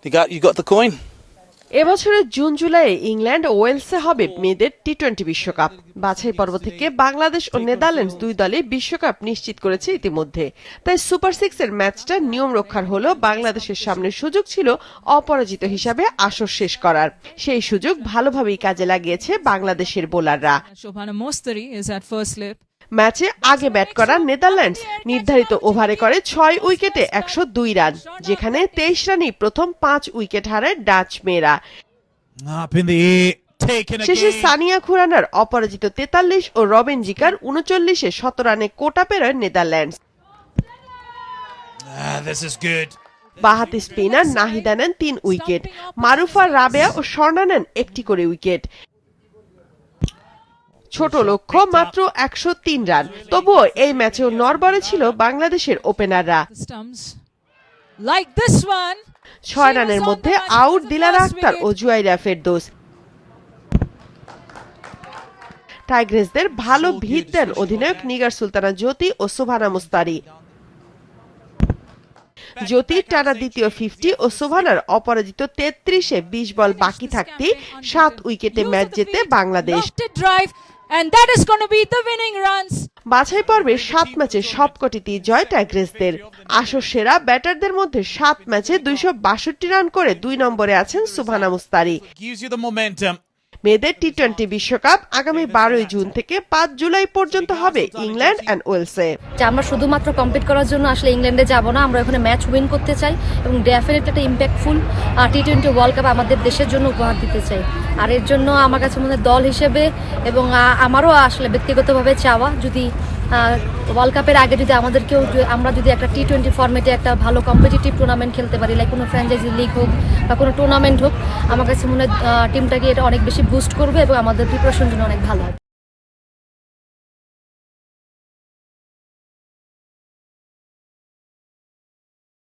You got the coin? এবছরের June জুলাইয়ে England ও ওয়েলসে হবে মেয়েদের টি-20 বিশ্বকাপ। বাছাই পর্ব থেকে বাংলাদেশ ও নেদারল্যান্ডস দুই দলই বিশ্বকাপ নিশ্চিত করেছে ইতিমধ্যে। তাই সুপার সিক্সের ম্যাচটা নিয়ম রক্ষার হলেও বাংলাদেশের সামনে সুযোগ ছিল অপরাজিত হিসাবে আসর শেষ করার। সেই সুযোগ ভালোভাবেই কাজে লাগিয়েছে বাংলাদেশের বোলাররা। Shobhana Mostari is at first slip. ম্যাচে আগে ব্যাট করা নেদারল্যান্ডস নির্ধারিত ওভারে করে 6 উইকেটে 102 রান, যেখানে 23 রানেই প্রথম 5 উইকেট হারায় ডাচ মেয়েরা। Up in the air, taken শেষে again. সানিয়া খুরানার অপরাজিত 43 ও রবিন জিকার 39-এ 17 রানে কোটা পেরোয় নেদারল্যান্ডস। This is good. বাঁহাতি স্পিনার নাহিদা নেন 3 উইকেট, মারুফা, রাবেয়া ও স্বর্ণা নেন 1টি করে উইকেট। ছোট লক্ষ্য মাত্র 103 রান, তবুও এই ম্যাচেও নড়বড়ে ছিল বাংলাদেশের ওপেনাররা। The stumps. Like this one. 6 রানের মধ্যে আউট দিলারা আক্তার ও জুয়াইরা ফেরদৌস। টাইগ্রেসদের ভালো ভিত দেন অধিনায়ক নিগার সুলতানা জ্যোতি ও শোভানা মুস্তারি। জ্যোতির টানা দ্বিতীয় 50 ও শোভানার অপরাজিত 33-এ 20 বল বাকি থাকতে 7 উইকেটে ম্যাচ জেতে Bangladesh. Lofted drive, and that is going to be the winning runs. বাছাই পর্বে 7 ম্যাচে সবকটিতেই জয় টাইগ্রেসদের। আসর সেরা ব্যাটারদের মধ্যে 7 ম্যাচে 262 রান করে 2 নম্বরে আছেন Sobhana Mustari. Gives you the momentum. মেয়েদের টি-20 বিশ্বকাপ আগামী 12 জুন থেকে 5 জুলাই পর্যন্ত হবে ইংল্যান্ড এন্ড ওয়েলসে। আমরা শুধুমাত্র কম্পিট করার জন্য আসলে ইংল্যান্ডে যাব না, আমরা ওখানে ম্যাচ উইন করতে চাই এবং ডেফিনেটলি একটা ইম্প্যাক্টফুল টি-20 ওয়ার্ল্ড কাপ আমাদের দেশের জন্য উপহার দিতে চাই। আর এর জন্য আমার কাছে মনে হয় দল হিসেবে এবং আমারও আসলে ব্যক্তিগতভাবে চাওয়া, যদি ওয়ার্ল্ড কাপের আগে যদি আমরা যদি একটা টি-20 ফরম্যাটে একটা ভালো কম্পিটিটিভ টুর্নামেন্ট খেলতে পারি, লাইক কোনো ফ্র্যাঞ্চাইজি লিগ হোক বা কোনো টুর্নামেন্ট হোক, আমার কাছে মনে হয় টিমটাকে এটা অনেক বেশি বুস্ট করবে এবং আমাদের প্রিপারেশন জন্য অনেক ভালো হবে।